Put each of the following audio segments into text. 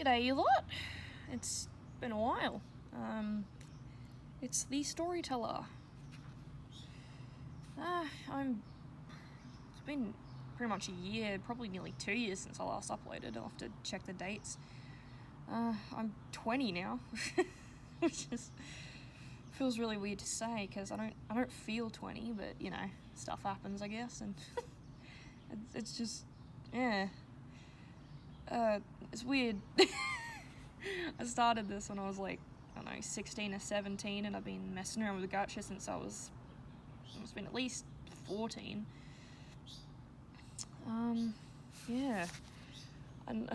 G'day you lot, it's been a while. It's the storyteller. It's been pretty much a year, probably nearly 2 years since I last uploaded. I'll have to check the dates. I'm 20 now, which is feels really weird to say because I don't feel 20, but you know, stuff happens, I guess, and it's just, yeah. It's weird. I started this when I was like, I don't know, 16 or 17, and I've been messing around with gacha since it's been at least 14. Yeah. And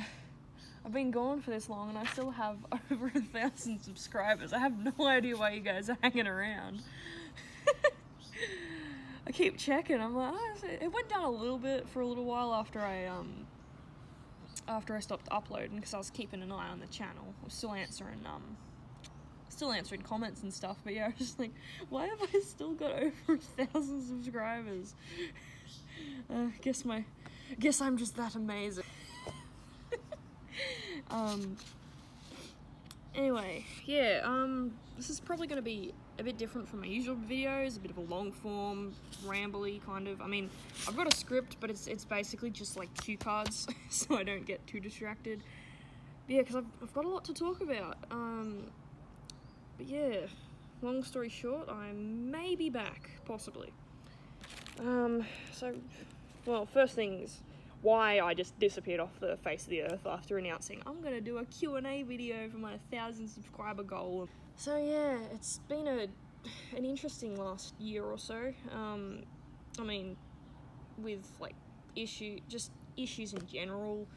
I've been gone for this long and I still have over 1,000 subscribers. I have no idea why you guys are hanging around. I keep checking, I'm like, oh, it went down a little bit for a little while after I stopped uploading because I was keeping an eye on the channel. I was still answering comments and stuff, but yeah, I was just like, why have I still got over 1,000 subscribers? Guess I'm just that amazing. Anyway, yeah, this is probably going to be a bit different from my usual videos, a bit of a long form, rambly kind of. I mean, I've got a script, but it's basically just like cue cards, so I don't get too distracted. But yeah, because I've got a lot to talk about. But yeah, long story short, I may be back, possibly. Well, first things, why I just disappeared off the face of the earth after announcing I'm gonna do a Q&A video for my 1,000 subscriber goal. So yeah, it's been an interesting last year or so. I mean, with like issues in general.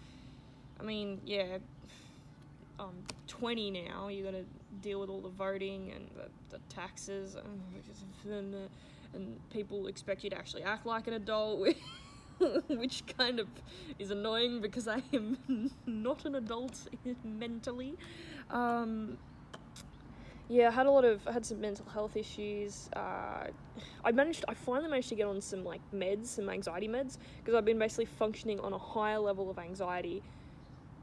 I mean, yeah, I'm 20 now. You got to deal with all the voting and the taxes, and people expect you to actually act like an adult, which kind of is annoying because I am not an adult mentally. Yeah, I had some mental health issues. I finally managed to get on some like meds, some anxiety meds, because I've been basically functioning on a higher level of anxiety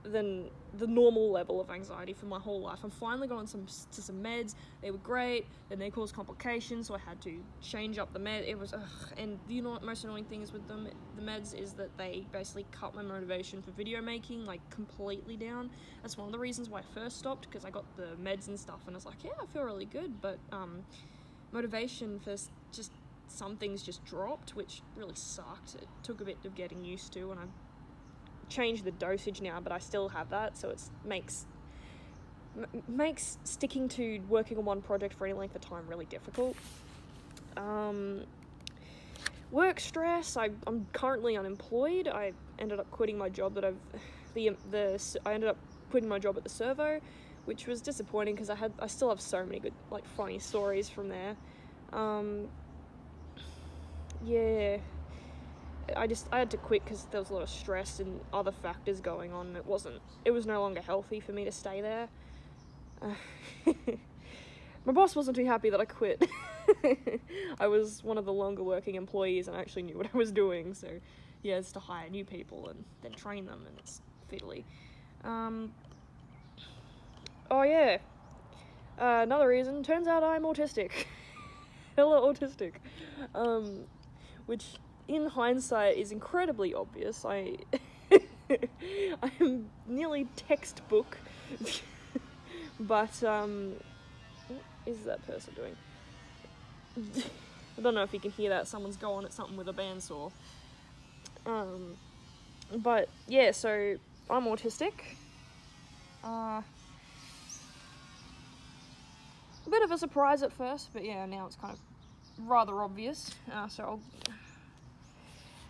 than the normal level of anxiety for my whole life. I finally got on some meds. They were great, then they caused complications, so I had to change up the med. It was, and you know what most annoying thing is with the meds is that they basically cut my motivation for video making, like, completely down. That's one of the reasons why I first stopped, because I got the meds and stuff, and I was like, yeah, I feel really good, but, motivation for just some things just dropped, which really sucked. It took a bit of getting used to, and I changed the dosage now, but I still have that, so it makes sticking to working on one project for any length of time really difficult. Work stress. I'm currently unemployed. I ended up quitting my job I ended up quitting my job at the servo, which was disappointing because I still have so many good, like, funny stories from there. Yeah. I had to quit because there was a lot of stress and other factors going on. It was no longer healthy for me to stay there. My boss wasn't too happy that I quit. I was one of the longer working employees and I actually knew what I was doing, so he has to hire new people and then train them, and it's fiddly. Oh yeah, another reason, turns out I'm autistic. Hella autistic. Which, in hindsight, is incredibly obvious. I am nearly textbook, but, what is that person doing? I don't know if you can hear that, someone's going at something with a bandsaw. But, yeah, so, I'm autistic. A bit of a surprise at first, but yeah, now it's kind of rather obvious.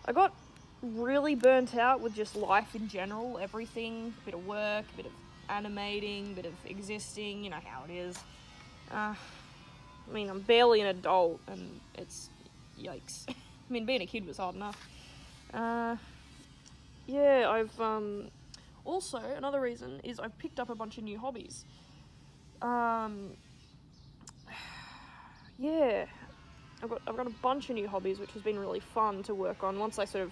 I got really burnt out with just life in general, everything, a bit of work, a bit of animating, a bit of existing, you know how it is. I mean, I'm barely an adult, and it's, yikes. I mean, being a kid was hard enough. Yeah, I've, also, another reason is I've picked up a bunch of new hobbies. Yeah. I've got a bunch of new hobbies, which has been really fun to work on once I sort of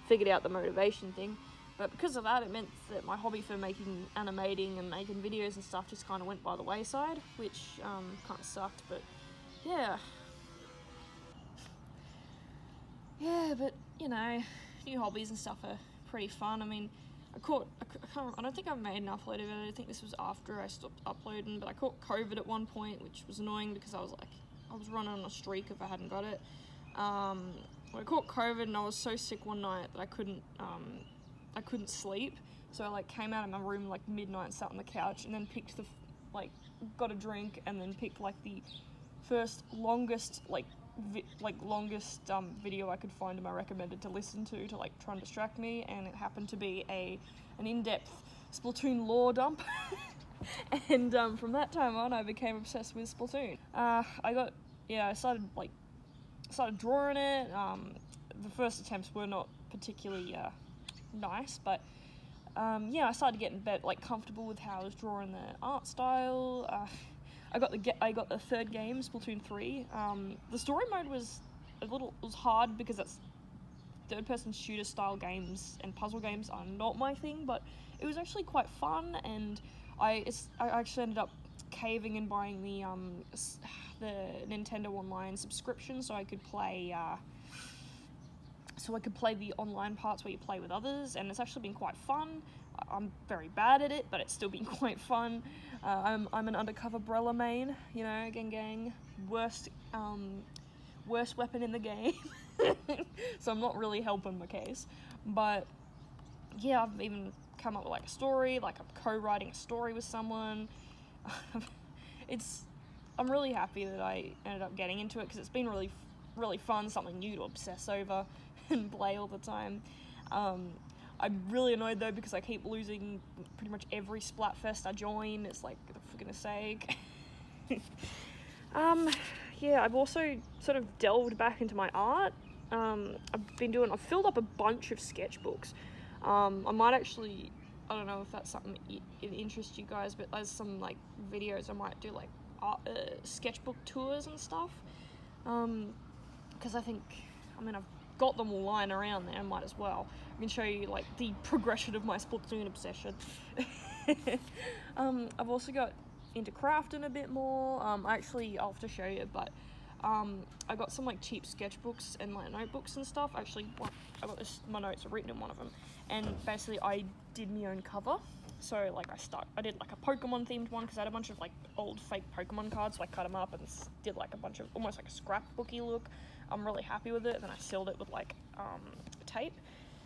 figured out the motivation thing. But because of that, it meant that my hobby for animating and making videos and stuff just kind of went by the wayside, which kind of sucked, but yeah. Yeah, but, you know, new hobbies and stuff are pretty fun. I mean, I don't think I made an upload of it. I think this was after I stopped uploading, but I caught COVID at one point, which was annoying because I was running on a streak if I hadn't got it. I caught COVID and I was so sick one night that I couldn't sleep. So I like came out of my room like midnight and sat on the couch and then picked got a drink and then picked like the first longest video I could find in my recommended to listen to like try and distract me, and it happened to be an in-depth Splatoon lore dump. And from that time on I became obsessed with Splatoon. I started drawing it. The first attempts were not particularly nice, but I started getting comfortable with how I was drawing the art style. I got the third game, Splatoon 3. The story mode was hard because that's third-person shooter style games and puzzle games are not my thing, but it was actually quite fun, and I actually ended up caving and buying the Nintendo Online subscription so I could play the online parts where you play with others, and it's actually been quite fun. I'm very bad at it, but it's still been quite fun. I'm an undercover Brella main, you know, gang, worst weapon in the game. So I'm not really helping my case. But yeah, I've even come up with like a story, like I'm co-writing a story with someone. I'm really happy that I ended up getting into it because it's been really, really fun, something new to obsess over and play all the time. I'm really annoyed though because I keep losing pretty much every Splatfest I join. It's like, for goodness sake. I've also sort of delved back into my art. I've filled up a bunch of sketchbooks. I might actually, I don't know if that's something that interests you guys, but there's some like videos I might do like sketchbook tours and stuff. Because I've got them all lying around there, I might as well. I can show you like the progression of my Splatoon obsession. I've also got into crafting a bit more. I'll have to show you, but I got some like cheap sketchbooks and like notebooks and stuff. Actually, my notes are written in one of them, and basically I did my own cover. So like I did like a Pokemon themed one because I had a bunch of like old fake Pokemon cards, so I cut them up and did like a bunch of almost like a scrapbooky look. I'm really happy with it. Then I sealed it with like tape,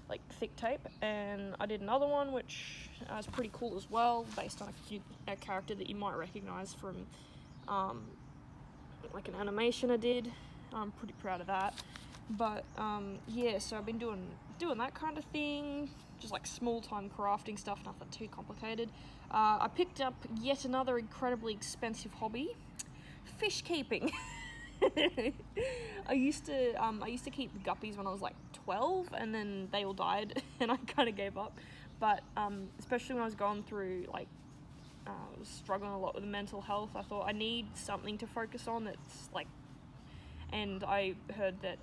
like thick tape, and I did another one which is pretty cool as well, based on a character that you might recognize from like an animation I did. I'm pretty proud of that. But so I've been doing that kind of thing, just like small time crafting stuff, nothing too complicated. I picked up yet another incredibly expensive hobby, fish keeping. I used to keep guppies when I was like 12, and then they all died and I kind of gave up. But especially when I was going through like I was struggling a lot with mental health, I thought I need something to focus on that's like, and I heard that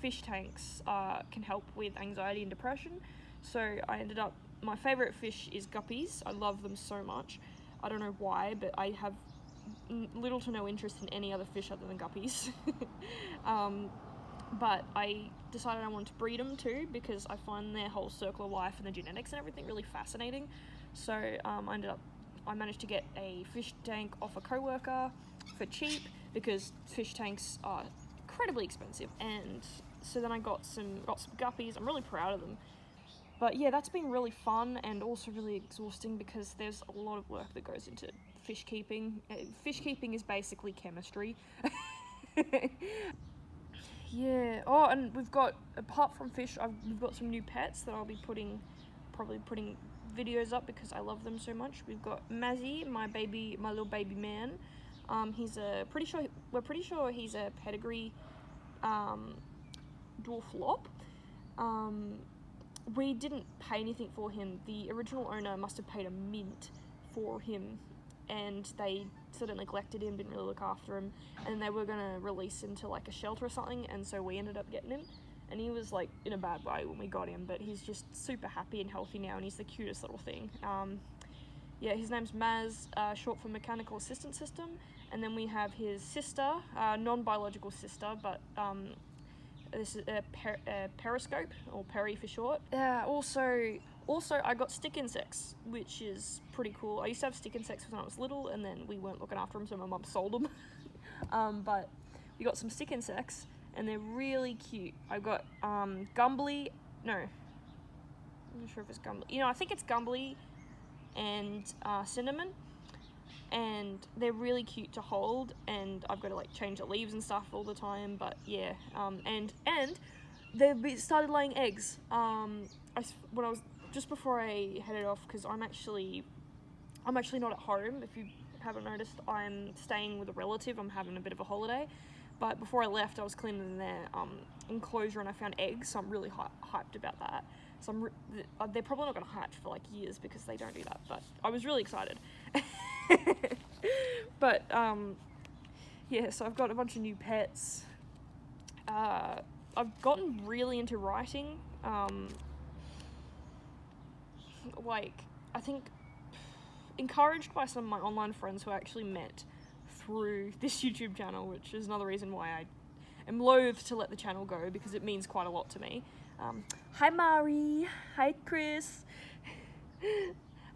fish tanks can help with anxiety and depression. So I ended up, my favourite fish is guppies. I love them so much. I don't know why, but I have little to no interest in any other fish other than guppies. But I decided I wanted to breed them too because I find their whole circle of life and the genetics and everything really fascinating. So I managed to get a fish tank off a coworker for cheap because fish tanks are incredibly expensive, and so then I got some guppies. I'm really proud of them. But yeah, that's been really fun and also really exhausting because there's a lot of work that goes into fish keeping. Fish keeping is basically chemistry. Yeah. Oh, and we've got, apart from fish, we've got some new pets that I'll be probably putting videos up because I love them so much. We've got Mazzy, my little baby man. We're pretty sure he's a pedigree dwarf lop. We didn't pay anything for him. The original owner must have paid a mint for him, and they sort of neglected him, didn't really look after him, and they were going to release him to like a shelter or something, and so we ended up getting him. and he was like in a bad way when we got him, but he's just super happy and healthy now, and he's the cutest little thing. Yeah, his name's Maz, short for Mechanical Assistant System, and then we have his sister, non-biological sister, but this is a periscope, or Peri for short. Also, I got stick insects, which is pretty cool. I used to have stick insects when I was little, and then we weren't looking after them, so my mum sold them. But we got some stick insects, and they're really cute. I've got Gumbly, no, I'm not sure if it's Gumbly. I think it's Gumbly and Cinnamon, and they're really cute to hold, and I've got to like change the leaves and stuff all the time, but yeah, and they've started laying eggs. When I was just before I headed off, because I'm actually not at home. If you haven't noticed, I'm staying with a relative. I'm having a bit of a holiday, but before I left, I was cleaning their enclosure and I found eggs, so I'm really hyped about that. So they're probably not going to hatch for like years because they don't do that, but I was really excited. But yeah, so I've got a bunch of new pets. I've gotten really into writing. I think encouraged by some of my online friends who I actually met through this YouTube channel, which is another reason why I am loath to let the channel go, because it means quite a lot to me. Hi Mari, hi Chris,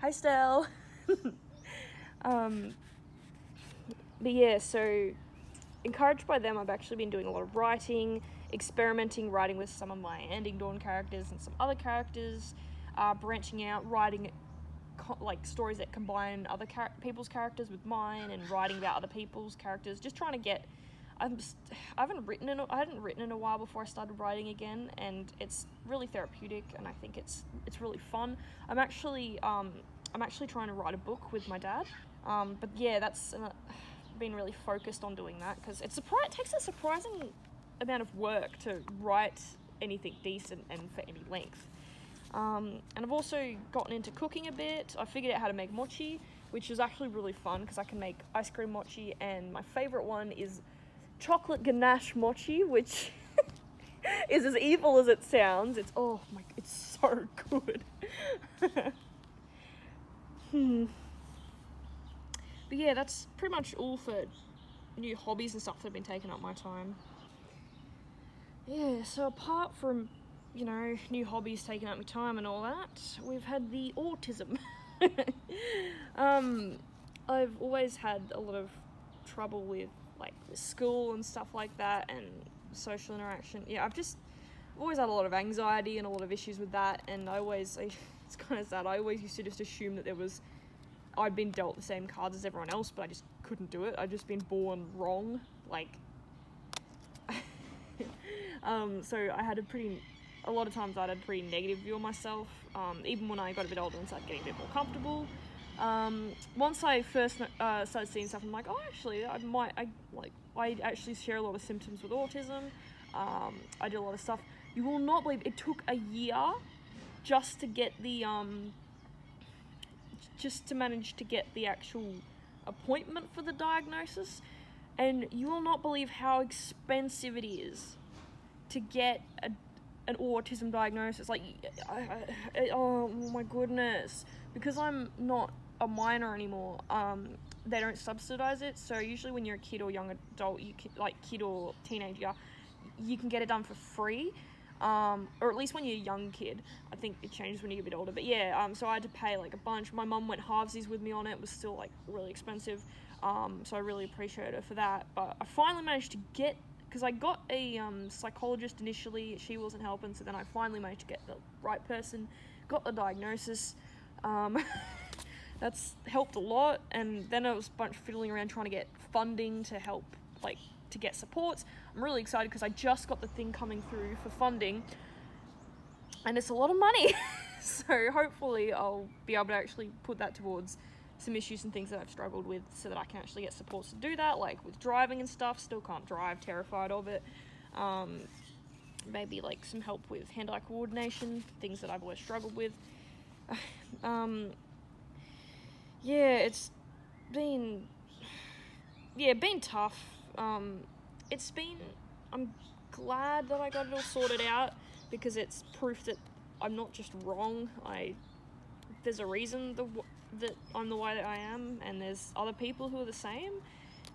hi Stell. But yeah, so encouraged by them, I've actually been doing a lot of writing, experimenting, writing with some of my Ending Dawn characters and some other characters, branching out, writing like stories that combine other people's characters with mine, and writing about other people's characters, just trying to get. I hadn't written in a while before I started writing again, and it's really therapeutic, and I think it's really fun. I'm actually trying to write a book with my dad, but yeah, that's been really focused on doing that, because it takes a surprising amount of work to write anything decent and for any length. And I've also gotten into cooking a bit. I figured out how to make mochi, which is actually really fun because I can make ice cream mochi, and my favorite one is chocolate ganache mochi, which is as evil as it sounds. It's so good. But yeah, that's pretty much all for new hobbies and stuff that have been taking up my time. Yeah, so apart from, new hobbies taking up my time and all that, we've had the autism. I've always had a lot of trouble with school and stuff like that, and social interaction. Yeah, I've always had a lot of anxiety and a lot of issues with that, and it's kind of sad. I always used to just assume that I'd been dealt the same cards as everyone else, but I just couldn't do it. I'd just been born wrong, so I had a lot of times I had a pretty negative view of myself, even when I got a bit older and started getting a bit more comfortable. Once I first started seeing stuff, I'm like, oh, actually, I actually share a lot of symptoms with autism. I do a lot of stuff. You will not believe it took a year just to get just to manage to get the actual appointment for the diagnosis, and you will not believe how expensive it is to get an autism diagnosis. Oh my goodness, because I'm not a minor anymore, they don't subsidize it, so usually when you're a kid or young adult, kid or teenager, you can get it done for free, or at least when you're a young kid. I think it changes when you get a bit older, but yeah, so I had to pay a bunch. My mum went halvesies with me on it. It was still really expensive, so I really appreciate her for that. But I finally managed to get, because I got a psychologist initially, she wasn't helping, so then I finally managed to get the right person, got the diagnosis. That's helped a lot, and then it was a bunch of fiddling around trying to get funding to help, to get supports. I'm really excited because I just got the thing coming through for funding, and it's a lot of money. So hopefully I'll be able to actually put that towards some issues and things that I've struggled with, so that I can actually get supports to do that, with driving and stuff. Still can't drive, terrified of it. Maybe some help with hand-eye coordination, things that I've always struggled with. Yeah, it's been tough. I'm glad that I got it all sorted out, because it's proof that I'm not just wrong. There's a reason that I'm the way that I am, and there's other people who are the same,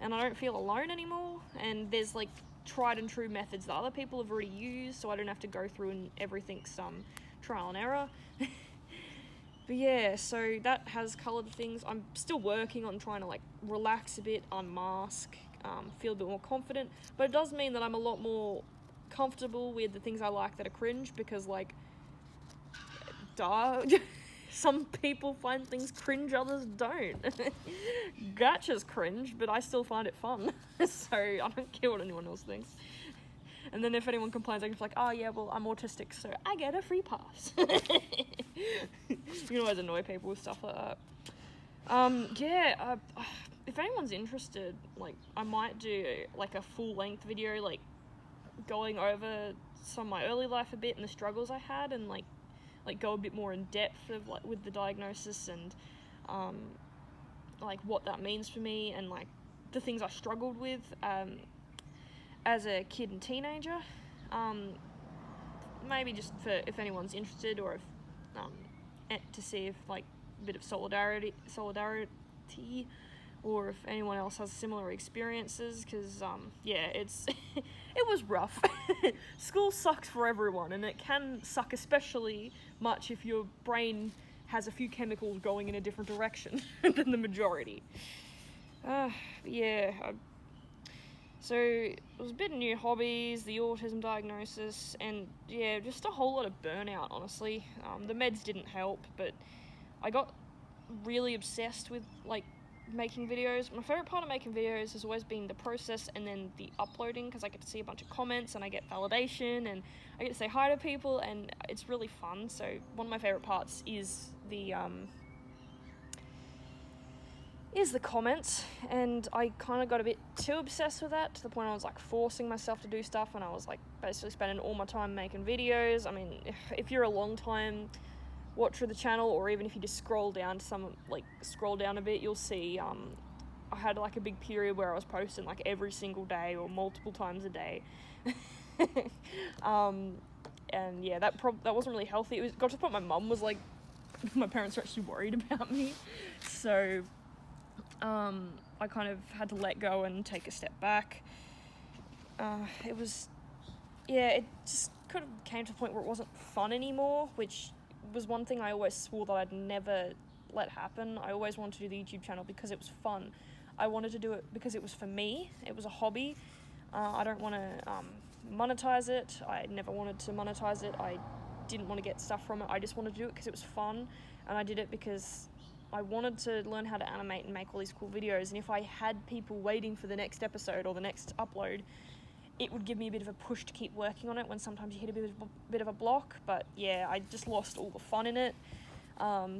and I don't feel alone anymore. And there's like tried and true methods that other people have already used, so I don't have to go through and everything's trial and error. But yeah, so that has coloured things. I'm still working on trying to like relax a bit, unmask, feel a bit more confident, but it does mean that I'm a lot more comfortable with the things I like that are cringe, because like, duh, some people find things cringe, others don't. Gotcha's cringe, but I still find it fun. So I don't care what anyone else thinks. And then if anyone complains, I can be like, oh yeah, well, I'm autistic, so I get a free pass. You can always annoy people with stuff like that. If anyone's interested, like, I might do like a full-length video, like going over some of my early life a bit and the struggles I had, and like go a bit more in depth of like with the diagnosis and like what that means for me, and like the things I struggled with as a kid and teenager. Maybe just for if anyone's interested, or if to see if like a bit of solidarity, or if anyone else has similar experiences, because it's it was rough. School sucks for everyone, and it can suck especially much if your brain has a few chemicals going in a different direction than the majority. So it was a bit of new hobbies, the autism diagnosis, and yeah, just a whole lot of burnout, honestly. The meds didn't help, but I got really obsessed with like making videos. My favourite part of making videos has always been the process and then the uploading, because I get to see a bunch of comments and I get validation and I get to say hi to people, and it's really fun. So one of my favourite parts is the comments, and I kind of got a bit too obsessed with that, to the point I was like forcing myself to do stuff, and I was like basically spending all my time making videos. I mean, if you're a long time watcher of the channel, or even if you just scroll down a bit, you'll see I had like a big period where I was posting like every single day or multiple times a day. And yeah, that wasn't really healthy. It got to the point my mum was like, my parents were actually worried about me, so I kind of had to let go and take a step back. It just kind of came to the point where it wasn't fun anymore, which was one thing I always swore that I'd never let happen. I always wanted to do the YouTube channel because it was fun. I wanted to do it because it was for me. It was a hobby. I don't want to monetize it. I never wanted to monetize it. I didn't want to get stuff from it. I just wanted to do it because it was fun, and I did it because I wanted to learn how to animate and make all these cool videos. And if I had people waiting for the next episode or the next upload, it would give me a bit of a push to keep working on it when sometimes you hit a bit of a block. But yeah, I just lost all the fun in it.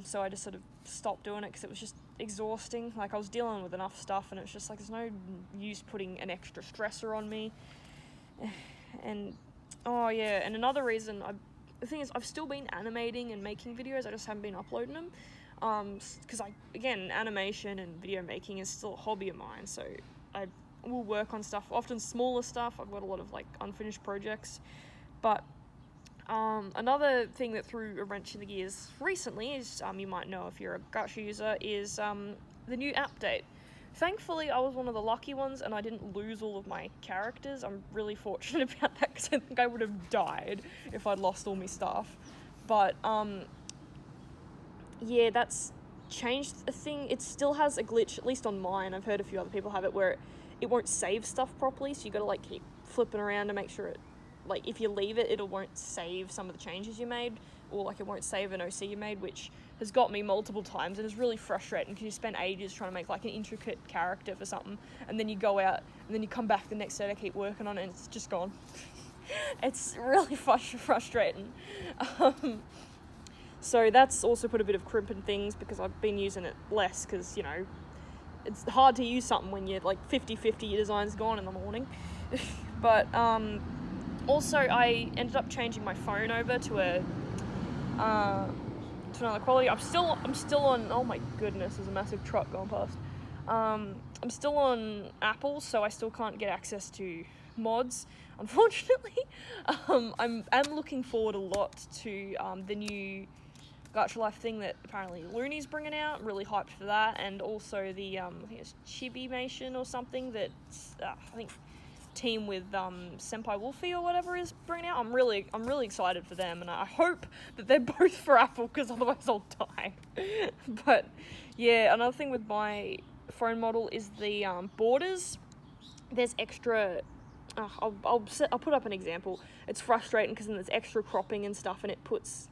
So I just sort of stopped doing it because it was just exhausting. Like, I was dealing with enough stuff, and it was just like, there's no use putting an extra stressor on me. And and another reason, the thing is, I've still been animating and making videos, I just haven't been uploading them. Because animation and video making is still a hobby of mine, so I will work on stuff, often smaller stuff. I've got a lot of like unfinished projects. But another thing that threw a wrench in the gears recently is, you might know if you're a Gacha user, is the new update. Thankfully, I was one of the lucky ones, and I didn't lose all of my characters. I'm really fortunate about that, because I think I would have died if I'd lost all my stuff. But that's changed a thing. It still has a glitch, at least on mine. I've heard a few other people have it, where it won't save stuff properly, so you gotta like keep flipping around to make sure it, like, if you leave it, it won't save some of the changes you made, or like it won't save an OC you made, which has got me multiple times, and is really frustrating because you spend ages trying to make like an intricate character for something, and then you go out and then you come back the next day to keep working on it, and it's just gone. It's really frustrating. So that's also put a bit of crimp in things, because I've been using it less, because, you know, it's hard to use something when you're like 50-50, your design's gone in the morning. But also I ended up changing my phone over to another quality. I'm still on, oh my goodness, there's a massive truck going past. I'm still on Apple, so I still can't get access to mods, unfortunately. I'm looking forward a lot to the new Gacha Life thing that apparently Looney's bringing out. I'm really hyped for that, and also the I think it's Chibimation or something that's I think team with Senpai Wolfie or whatever is bringing out. I'm really excited for them, and I hope that they're both for Apple, because otherwise I'll die. But yeah, another thing with my phone model is the borders. There's extra. I'll put up an example. It's frustrating because then there's extra cropping and stuff, and it puts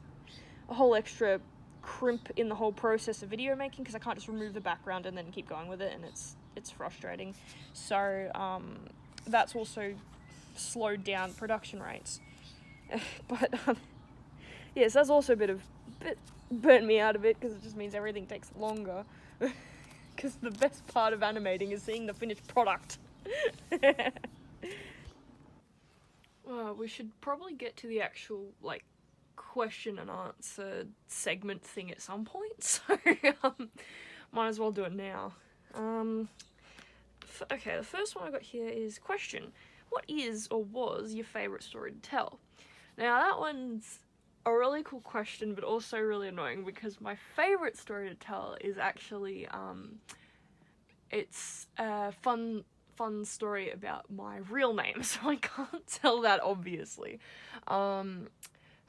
a whole extra crimp in the whole process of video making, because I can't just remove the background and then keep going with it, and it's frustrating. So that's also slowed down production rates. But yes, that's also a bit burnt me out a bit, because it just means everything takes longer. Because the best part of animating is seeing the finished product. We should probably get to the actual question and answer segment thing at some point, so might as well do it now. Okay, the first one I got here is question: what is or was your favourite story to tell? Now that one's a really cool question, but also really annoying, because my favourite story to tell is actually it's a fun story about my real name, so I can't tell that, obviously.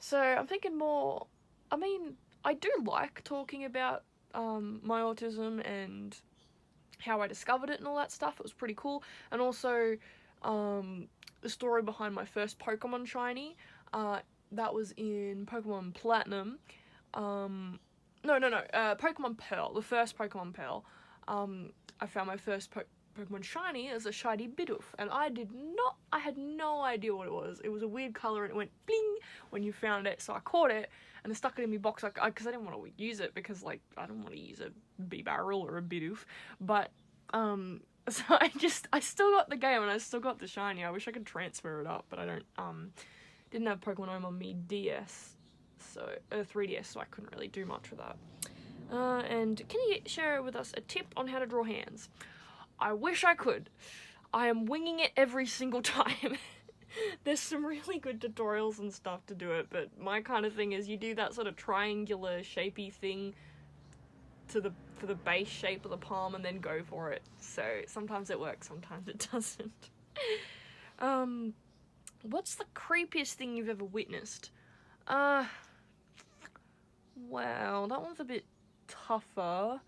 So I'm thinking more, I do like talking about my autism and how I discovered it and all that stuff. It was pretty cool. And also the story behind my first Pokemon shiny, that was in Pokemon Platinum. Pokemon Pearl, the first Pokemon Pearl. I found my first Pokemon shiny as a shiny Bidoof, and I had no idea what it was. It was a weird colour, and it went bling when you found it, so I caught it and I stuck it in my box, because I didn't want to use it, because I don't want to use a B-Barrel or a Bidoof, but so I still got the game and I still got the shiny. I wish I could transfer it up, but I didn't have Pokemon Home on me DS, so 3DS, so I couldn't really do much with that. And can you share with us a tip on how to draw hands? I wish I could. I am winging it every single time. There's some really good tutorials and stuff to do it, but my kind of thing is you do that sort of triangular shapey thing for the base shape of the palm and then go for it. So sometimes it works, sometimes it doesn't. What's the creepiest thing you've ever witnessed? Wow, that one's a bit tougher.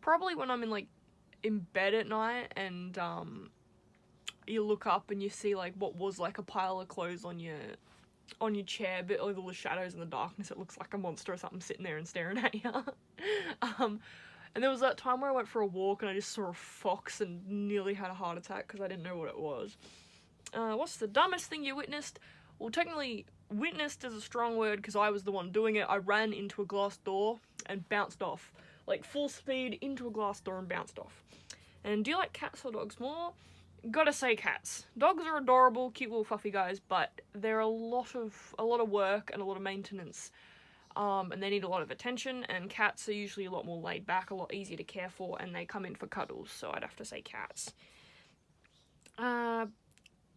Probably when I'm in bed at night and you look up and you see what was a pile of clothes on your chair, but with all the shadows and the darkness, it looks like a monster or something sitting there and staring at you. And there was that time where I went for a walk and I just saw a fox and nearly had a heart attack because I didn't know what it was. What's the dumbest thing you witnessed? Well, technically, witnessed is a strong word because I was the one doing it. I ran into a glass door and bounced off. Full speed into a glass door and bounced off. And do you like cats or dogs more? Gotta say cats. Dogs are adorable, cute little fluffy guys, but they're a lot of work and a lot of maintenance. And they need a lot of attention, and cats are usually a lot more laid back, a lot easier to care for, and they come in for cuddles, so I'd have to say cats.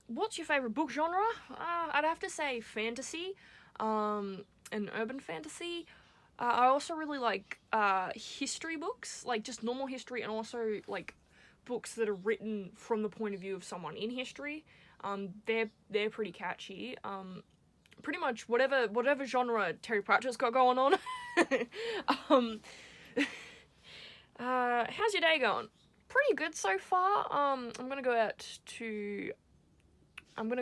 What's your favourite book genre? I'd have to say fantasy, and urban fantasy. I also really like history books, just normal history, and also books that are written from the point of view of someone in history. They're pretty catchy. Pretty much whatever genre Terry Pratchett's got going on. How's your day going? Pretty good so far. I'm gonna go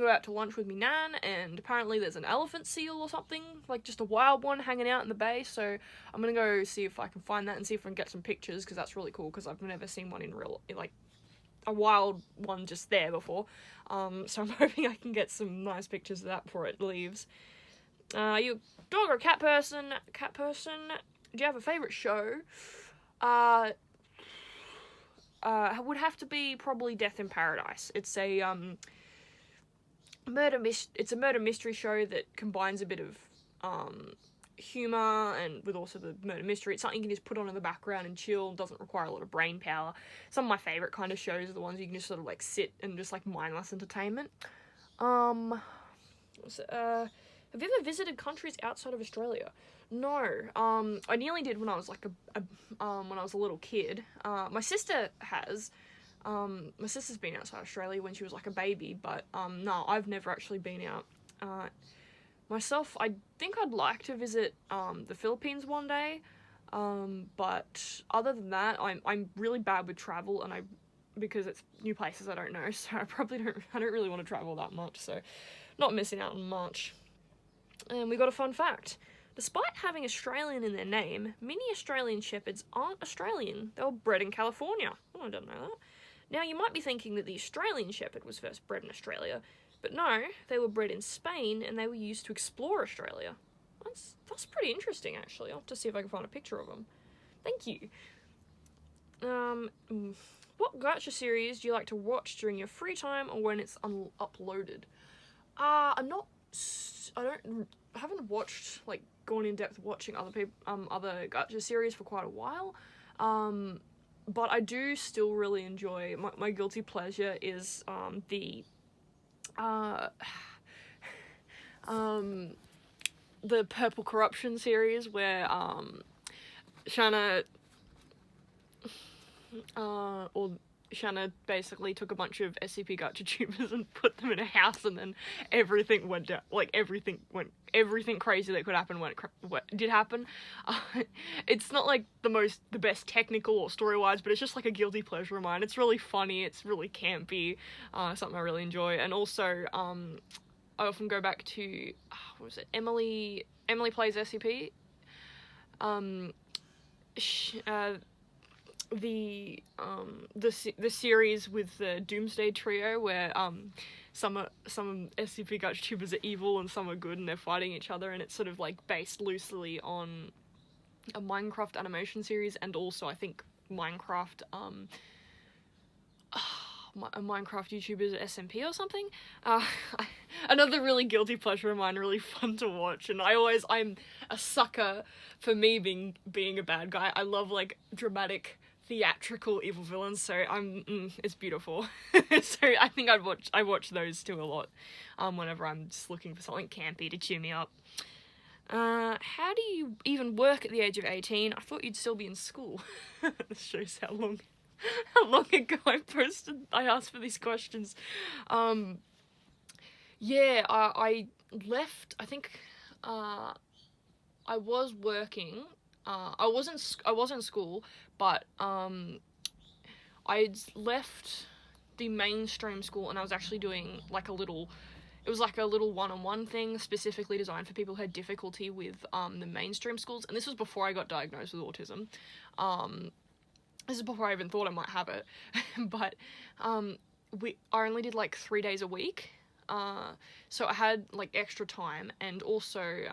out to lunch with me nan, and apparently there's an elephant seal or something, just a wild one hanging out in the bay, so I'm gonna go see if I can find that and see if I can get some pictures, because that's really cool, because I've never seen one in real, a wild one just there before, so I'm hoping I can get some nice pictures of that before it leaves. You a dog or a cat person? Cat person? Do you have a favourite show? Would have to be probably Death in Paradise. It's a murder mystery show that combines a bit of humour and with also the murder mystery. It's something you can just put on in the background and chill. Doesn't require a lot of brain power. Some of my favourite kind of shows are the ones you can just sort of like sit and just like mindless entertainment. Have you ever visited countries outside of Australia? No. I nearly did when I was like when I was a little kid. My sister has. My sister's been outside Australia when she was like a baby, but no, I've never actually been out. Myself, I think I'd like to visit the Philippines one day, but other than that, I'm really bad with travel, and because it's new places I don't know, so I don't really want to travel that much, so not missing out on much. And we got a fun fact. Despite having Australian in their name, many Australian Shepherds aren't Australian. They were bred in California. Oh, I didn't know that. Now, you might be thinking that the Australian Shepherd was first bred in Australia, but no, they were bred in Spain, and they were used to explore Australia. That's pretty interesting, actually. I'll have to see if I can find a picture of them. Thank you. What gacha series do you like to watch during your free time or when it's uploaded? I haven't watched, like, gone in depth watching other gacha series for quite a while. But I do still really enjoy, my guilty pleasure is, the Purple Corruption series where, Shanna basically took a bunch of SCP gacha tubers and put them in a house, and then everything went down, like everything crazy that could happen did happen. It's not like the best technical or story-wise, but it's just like a guilty pleasure of mine. It's really funny, it's really campy, something I really enjoy, and also, I often go back to, what was it, Emily Plays SCP, the series with the Doomsday Trio, where some SCP gacha tubers are evil and some are good and they're fighting each other, and it's sort of like based loosely on a Minecraft animation series, and also I think Minecraft a Minecraft YouTuber's SMP or something. Another really guilty pleasure of mine, really fun to watch, and I'm a sucker for me being a bad guy. I love like dramatic, theatrical evil villains, so it's beautiful. So I think I watch those two a lot, whenever I'm just looking for something campy to cheer me up. How do you even work at the age of 18? I thought you'd still be in school. This shows how long ago I asked for these questions. Yeah, I left, I think, I was working, I wasn't in school, but, I'd left the mainstream school, and I was actually doing, like, it was like a little one-on-one thing specifically designed for people who had difficulty with, the mainstream schools, and this was before I got diagnosed with autism. This is before I even thought I might have it, but, I only did, like, 3 days a week, so I had, like, extra time, and also,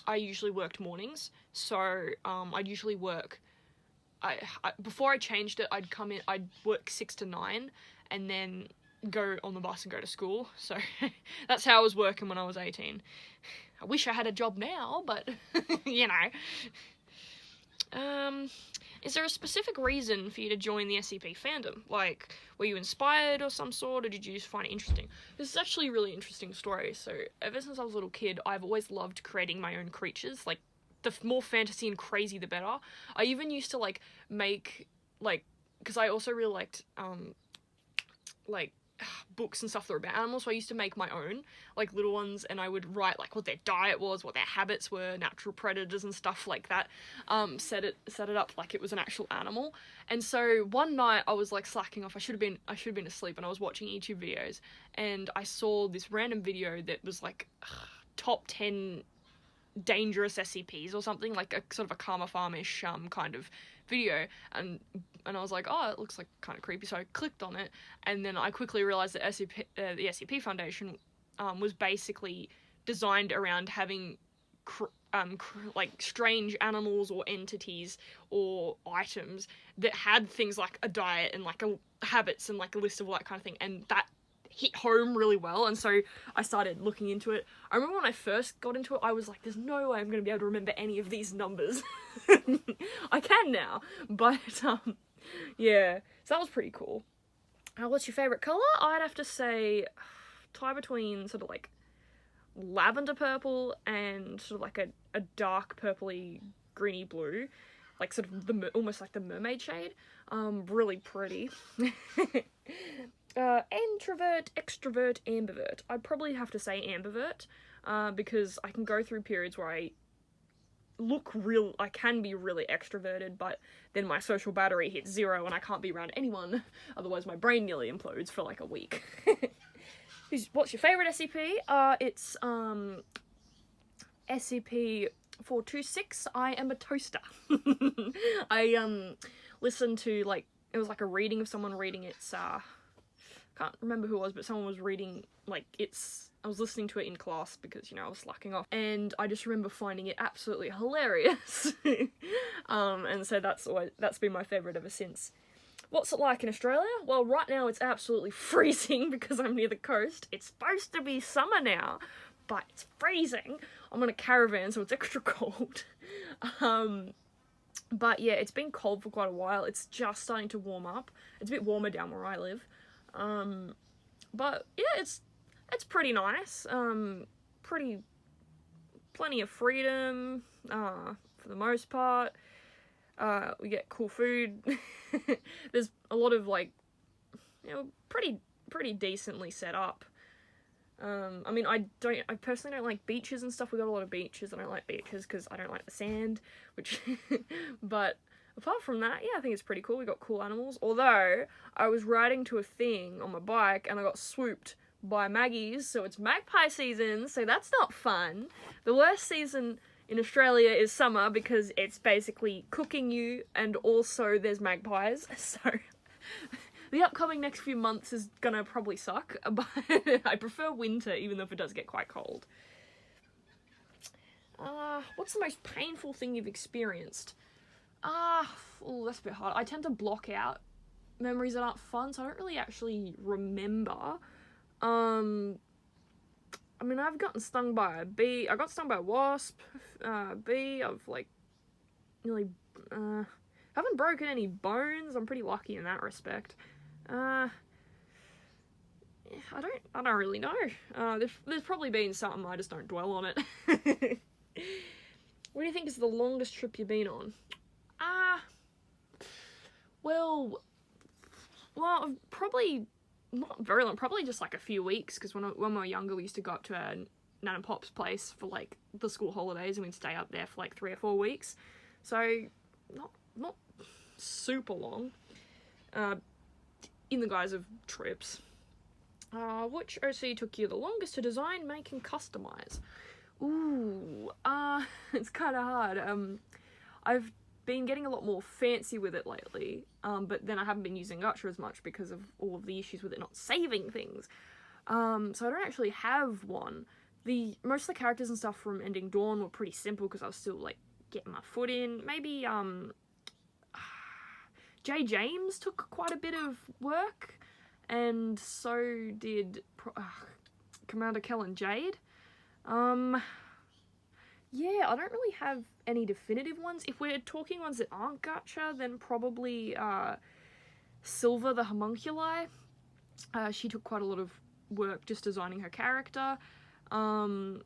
I usually worked mornings, so, I'd usually work, before I changed it, I'd work 6 to 9, and then go on the bus and go to school, so, that's how I was working when I was 18. I wish I had a job now, but, you know. Is there a specific reason for you to join the SCP fandom? Like, were you inspired or some sort, or did you just find it interesting? This is actually a really interesting story. So, ever since I was a little kid, I've always loved creating my own creatures. Like, the more fantasy and crazy, the better. I even used to, like, make, like, because I also really liked, like, books and stuff that were about animals, so I used to make my own, like, little ones, and I would write, like, what their diet was, what their habits were, natural predators and stuff like that, set it up like it was an actual animal. And so one night I was, like, slacking off, I should have been asleep, and I was watching YouTube videos, and I saw this random video that was, like, top 10 dangerous SCPs or something, like a sort of a Karma Farm-ish kind of video, and I was like, oh, it looks like kind of creepy, so I clicked on it, and then I quickly realised that the SCP Foundation was basically designed around having like strange animals or entities or items that had things like a diet and like habits and like a list of all that kind of thing, and that hit home really well, and so I started looking into it. I remember when I first got into it, I was like, there's no way I'm going to be able to remember any of these numbers. I can now, but yeah, so that was pretty cool. What's your favourite colour? I'd have to say tie between sort of like lavender purple and sort of like a dark purpley greeny blue, like sort of almost like the mermaid shade. Really pretty. Introvert, extrovert, ambivert. I'd probably have to say ambivert, because I can go through periods where I can be really extroverted, but then my social battery hits 0 and I can't be around anyone, otherwise my brain nearly implodes for like a week. What's your favourite SCP? It's SCP-426, I am a toaster. I listened to, like, it was like a reading of someone reading its, can't remember who it was, but someone was reading, like, I was listening to it in class because, you know, I was slacking off, and I just remember finding it absolutely hilarious. And so that's been my favourite ever since. What's it like in Australia? Well, right now it's absolutely freezing because I'm near the coast. It's supposed to be summer now, but it's freezing. I'm on a caravan, so it's extra cold. But yeah, it's been cold for quite a while. It's just starting to warm up. It's a bit warmer down where I live. But yeah, it's pretty nice. Plenty of freedom, for the most part. We get cool food. There's a lot of, like, you know, pretty decently set up. I mean, I personally don't like beaches and stuff. We got a lot of beaches. I don't like beaches because I don't like the sand, which, but apart from that, yeah, I think it's pretty cool. We got cool animals. Although, I was riding to a thing on my bike and I got swooped by Maggies, so it's Magpie season, so that's not fun. The worst season in Australia is summer because it's basically cooking you, and also there's magpies, so the upcoming next few months is gonna probably suck, but I prefer winter even though it does get quite cold. What's the most painful thing you've experienced? Oh, that's a bit hard. I tend to block out memories that aren't fun, so I don't really actually remember. I mean, I've gotten stung by a bee. I got stung by a wasp. Bee. I've, like, nearly, haven't broken any bones. I'm pretty lucky in that respect. I don't really know. There's probably been something, I just don't dwell on it. What do you think is the longest trip you've been on? Well, probably not very long, probably just like a few weeks, because when we were younger we used to go up to our Nan and Pop's place for like the school holidays and we'd stay up there for like 3 or 4 weeks, so not super long, in the guise of trips. Which OC took you the longest to design, make and customize? Ooh, it's kind of hard. I've been getting a lot more fancy with it lately, but then I haven't been using Gacha as much because of all of the issues with it not saving things. So I don't actually have one. Most of the characters and stuff from Ending Dawn were pretty simple because I was still, like, getting my foot in. Maybe, J. James took quite a bit of work, and so did Commander Kell and Jade. Yeah, I don't really have any definitive ones. If we're talking ones that aren't gacha, then probably Silver the Homunculi. She took quite a lot of work just designing her character. I'm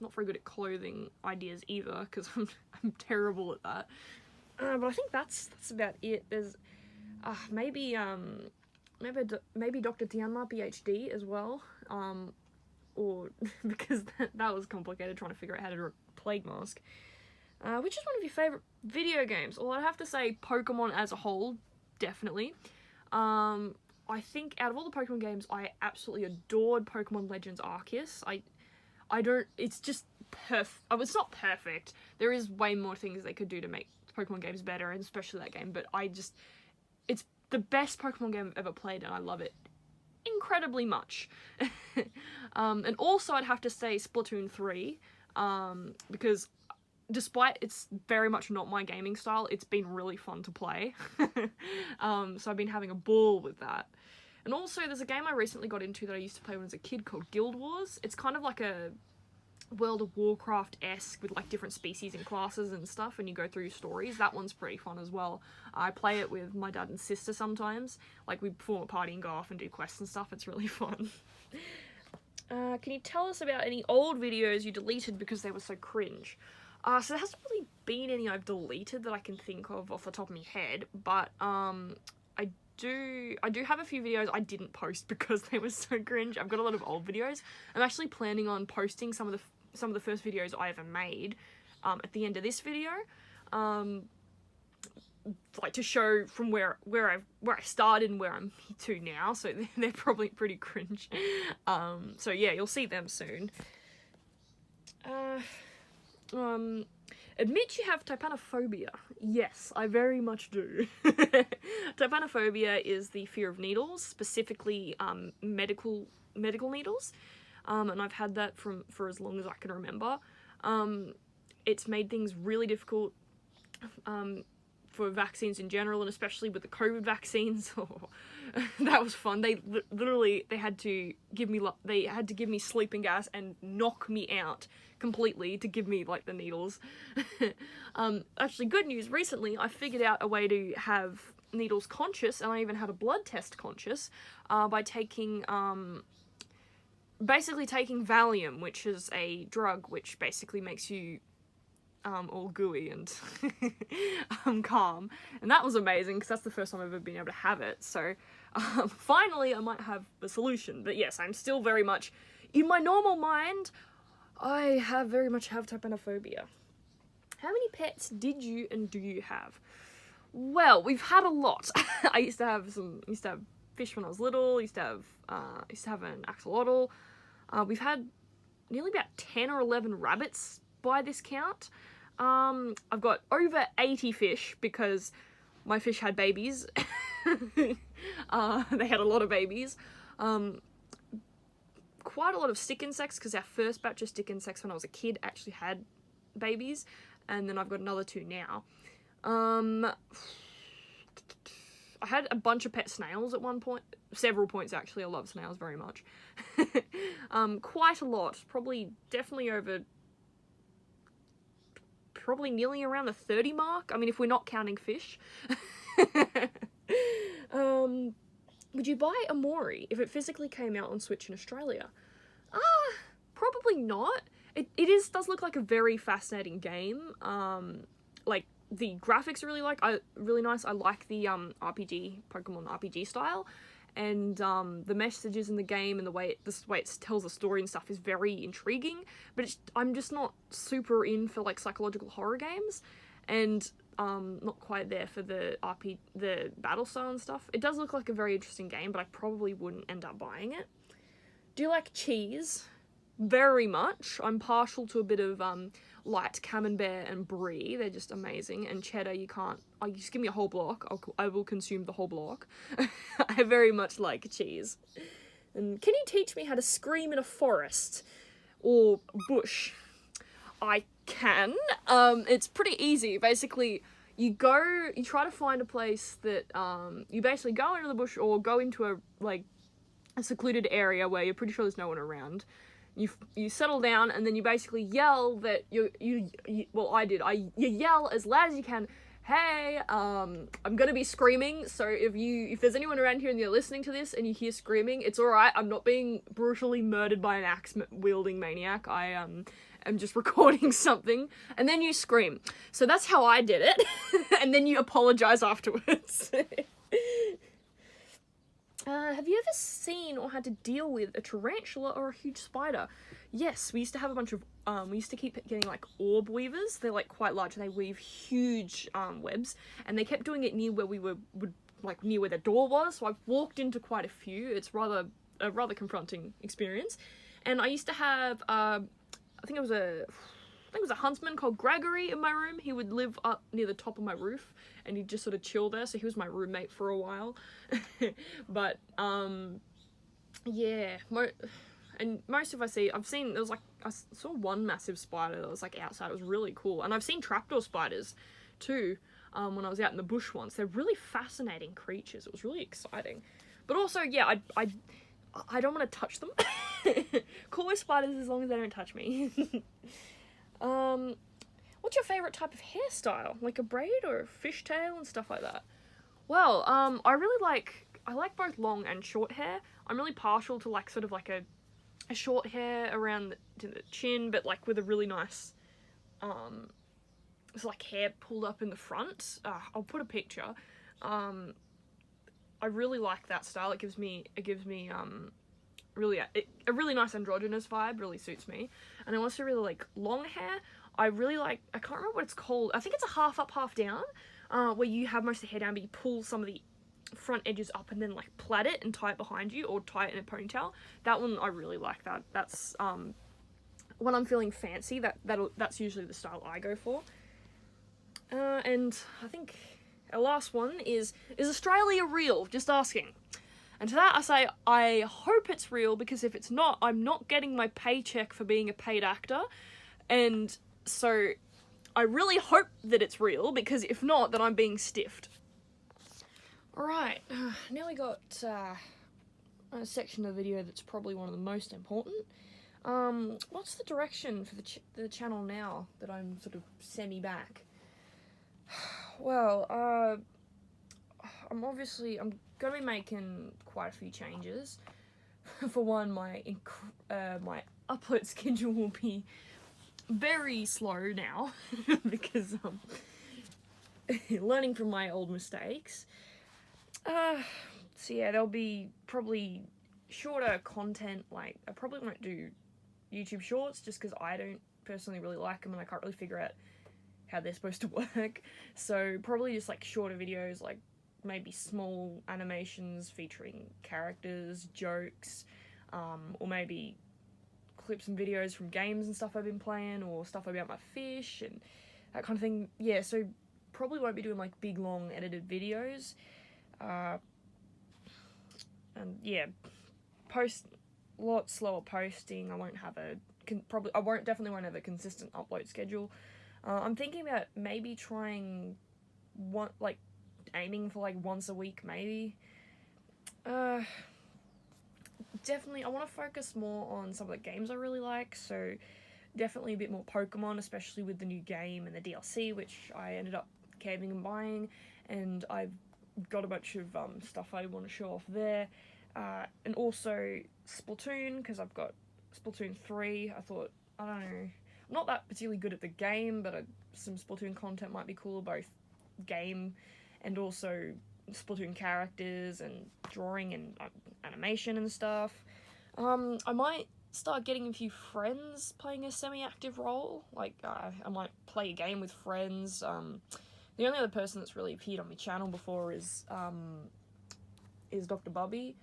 not very good at clothing ideas either, because I'm terrible at that. But I think that's about it. There's maybe Dr. Tianma PhD as well. Or because that was complicated trying to figure out how to do a plague mask. Which is one of your favourite video games? Well, I'd have to say Pokemon as a whole, definitely. I think out of all the Pokemon games, I absolutely adored Pokemon Legends Arceus. It's just it's not perfect. There is way more things they could do to make Pokemon games better, and especially that game, but it's the best Pokemon game I've ever played, and I love it incredibly much. And also I'd have to say Splatoon 3, because despite it's very much not my gaming style, it's been really fun to play. So I've been having a ball with that. And also, there's a game I recently got into that I used to play when I was a kid called Guild Wars. It's kind of like a World of Warcraft-esque with like different species and classes and stuff, and you go through your stories. That one's pretty fun as well. I play it with my dad and sister sometimes. Like, we form a party and go off and do quests and stuff. It's really fun. Can you tell us about any old videos you deleted because they were so cringe? So there hasn't really been any I've deleted that I can think of off the top of my head, but I do have a few videos I didn't post because they were so cringe. I've got a lot of old videos. I'm actually planning on posting some of the first videos I ever made at the end of this video, like to show from where I started and where I'm to now. So they're probably pretty cringe. So yeah, you'll see them soon. Admit you have trypanophobia. Yes, I very much do. Trypanophobia is the fear of needles, specifically medical needles. And I've had that for as long as I can remember. It's made things really difficult for vaccines in general, and especially with the COVID vaccines. That was fun. They literally had to give me sleeping gas and knock me out completely to give me like the needles. Actually, good news, recently I figured out a way to have needles conscious, and I even had a blood test conscious by taking basically taking Valium, which is a drug which basically makes you all gooey and calm, and that was amazing because that's the first time I've ever been able to have it. So finally I might have a solution. But yes, I'm still very much in my normal mind. I very much have trypanophobia. How many pets did you and do you have? Well, we've had a lot. I used to have fish when I was little. I used to have an axolotl. We've had nearly about 10 or 11 rabbits by this count. I've got over 80 fish because my fish had babies. They had a lot of babies. Quite a lot of stick insects because our first batch of stick insects when I was a kid actually had babies, and then I've got another 2 now. I had a bunch of pet snails at one point, several points actually. I love snails very much. Quite a lot, definitely over, nearly around the 30 mark. I mean, if we're not counting fish. Would you buy a Maury if it physically came out on Switch in Australia? Probably not. It does look like a very fascinating game. Like, the graphics are really nice. I like the Pokemon RPG style, and the messages in the game and the way it tells the story and stuff is very intriguing. But I'm just not super in for like psychological horror games, and not quite there for the battle style and stuff. It does look like a very interesting game, but I probably wouldn't end up buying it. Do you like cheese? Very much. I'm partial to a bit of light camembert and brie. They're just amazing. And cheddar, you just give me a whole block. I will consume the whole block. I very much like cheese. And can you teach me how to scream in a forest or bush? I can. It's pretty easy. Basically, you try to find a place that you basically go into the bush or go into a secluded area where you're pretty sure there's no one around. You settle down, and then you basically yell that you yell as loud as you can, hey, I'm gonna be screaming, so if there's anyone around here and you're listening to this and you hear screaming, it's alright, I'm not being brutally murdered by an axe-wielding maniac, I am just recording something, and then you scream. So that's how I did it, and then you apologize afterwards. Have you ever seen or had to deal with a tarantula or a huge spider? Yes, we used to have a bunch of, we used to keep getting like orb weavers. They're like quite large and they weave huge webs, and they kept doing it near where near where the door was. So I've walked into quite a few. It's a rather confronting experience. And I used to have, I think it was a huntsman called Gregory in my room. He would live up near the top of my roof, and he'd just sort of chill there, so he was my roommate for a while. But, yeah, and most of I've seen, there was like, I saw one massive spider that was like outside. It was really cool. And I've seen trapdoor spiders too, when I was out in the bush once. They're really fascinating creatures. It was really exciting. But also, yeah, I don't want to touch them. Cool with spiders as long as they don't touch me. What's your favourite type of hairstyle? Like a braid or a fishtail and stuff like that? Well, I like both long and short hair. I'm really partial to like sort of like a short hair around the chin, but like with a really nice, it's like hair pulled up in the front. I'll put a picture. I really like that style. It gives me really a really nice androgynous vibe. Really suits me. And I also really like long hair. I really like, I can't remember what it's called. I think it's a half up, half down, where you have most of the hair down, but you pull some of the front edges up and then like plait it and tie it behind you, or tie it in a ponytail. That one I really like. That's when I'm feeling fancy. That's usually the style I go for. And I think our last one is Australia real? Just asking. And to that I say, I hope it's real, because if it's not, I'm not getting my paycheck for being a paid actor. And so I really hope that it's real, because if not, then I'm being stiffed. Alright, now we got a section of the video that's probably one of the most important. What's the direction for the channel now that I'm sort of semi-back? Well, I'm going to be making quite a few changes. For one, my upload schedule will be very slow now, because learning from my old mistakes. So yeah, there'll be probably shorter content. Like, I probably won't do YouTube shorts, just because I don't personally really like them and I can't really figure out how they're supposed to work. So probably just like shorter videos, like maybe small animations featuring characters, jokes, or maybe clips and videos from games and stuff I've been playing, or stuff about my fish and that kind of thing. Yeah, so probably won't be doing like big long edited videos. And yeah, post a lot slower posting. I won't have definitely won't have a consistent upload schedule. I'm thinking about maybe trying aiming for like once a week, maybe. Definitely, I want to focus more on some of the games I really like, so definitely a bit more Pokemon, especially with the new game and the DLC, which I ended up caving and buying, and I've got a bunch of stuff I want to show off there, and also Splatoon, because I've got Splatoon 3. I thought, I don't know, I'm not that particularly good at the game, but some Splatoon content might be cool, both game and also Splatoon characters and drawing and animation and stuff. I might start getting a few friends playing a semi-active role. Like, I might play a game with friends. The only other person that's really appeared on my channel before is Dr. Bubby.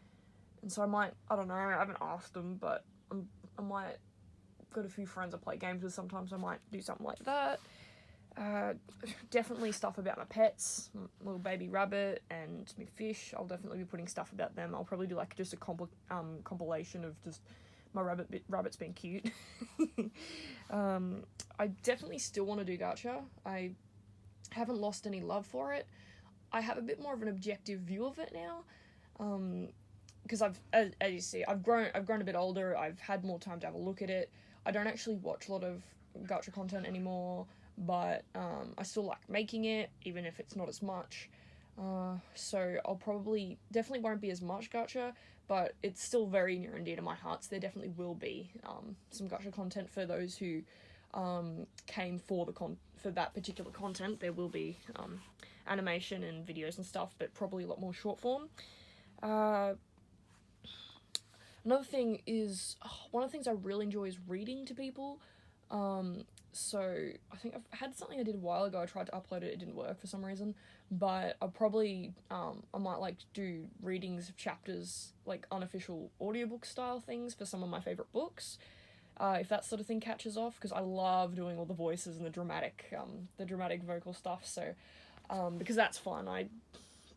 And so I don't know, I haven't asked him, but I might, got a few friends I play games with sometimes, I might do something like that. Definitely stuff about my pets, my little baby rabbit and my fish. I'll definitely be putting stuff about them. I'll probably do like just a compilation of just my rabbits being cute. I definitely still want to do gacha. I haven't lost any love for it. I have a bit more of an objective view of it now, because as you see, I've grown a bit older. I've had more time to have a look at it. I don't actually watch a lot of gacha content anymore, but I still like making it, even if it's not as much. So I'll definitely won't be as much gacha, but it's still very near and dear to my heart, so there definitely will be some gacha content for those who came for that particular content. There will be animation and videos and stuff, but probably a lot more short form. Another thing is, one of the things I really enjoy is reading to people. So I think I've had something I did a while ago. I tried to upload it, it didn't work for some reason, but I'll probably, I might like do readings of chapters, like unofficial audiobook style things for some of my favourite books, if that sort of thing catches off, because I love doing all the voices and the dramatic vocal stuff, so, because that's fun. I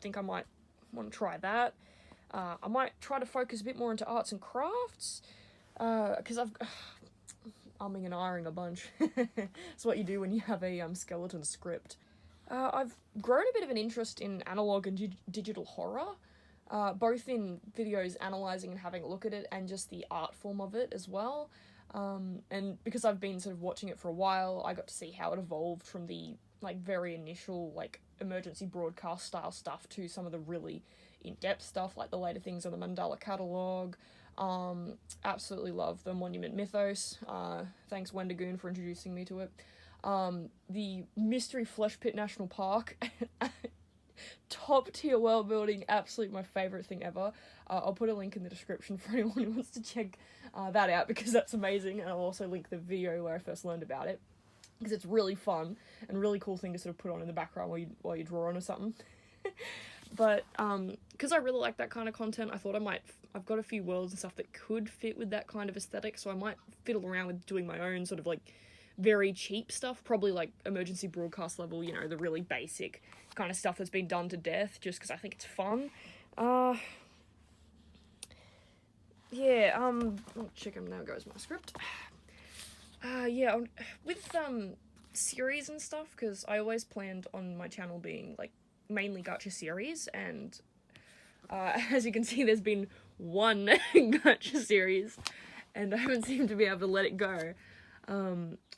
think I might want to try that. I might try to focus a bit more into arts and crafts, because I've umming and ahhing a bunch. It's what you do when you have a skeleton script. I've grown a bit of an interest in analog and digital horror. both in videos analysing and having a look at it, and just the art form of it as well. And because I've been sort of watching it for a while, I got to see how it evolved from the like very initial like emergency broadcast style stuff to some of the really in-depth stuff, like the later things on the Mandala catalogue. Absolutely love the Monument Mythos. Thanks Wendigoon for introducing me to it. The Mystery Flesh Pit National Park. Top tier world building, absolutely my favourite thing ever. I'll put a link in the description for anyone who wants to check that out, because that's amazing, and I'll also link the video where I first learned about it, because it's really fun and really cool thing to sort of put on in the background while you draw on or something. But because I really like that kind of content, I thought I've got a few worlds and stuff that could fit with that kind of aesthetic, so I might fiddle around with doing my own sort of like very cheap stuff, probably like emergency broadcast level, you know, the really basic kind of stuff that's been done to death, just because I think it's fun. Yeah, oh, chicken, there goes my script. Yeah, with, series and stuff, because I always planned on my channel being, like, mainly gacha series, and, as you can see, there's been one gacha series, and I haven't seemed to be able to let it go.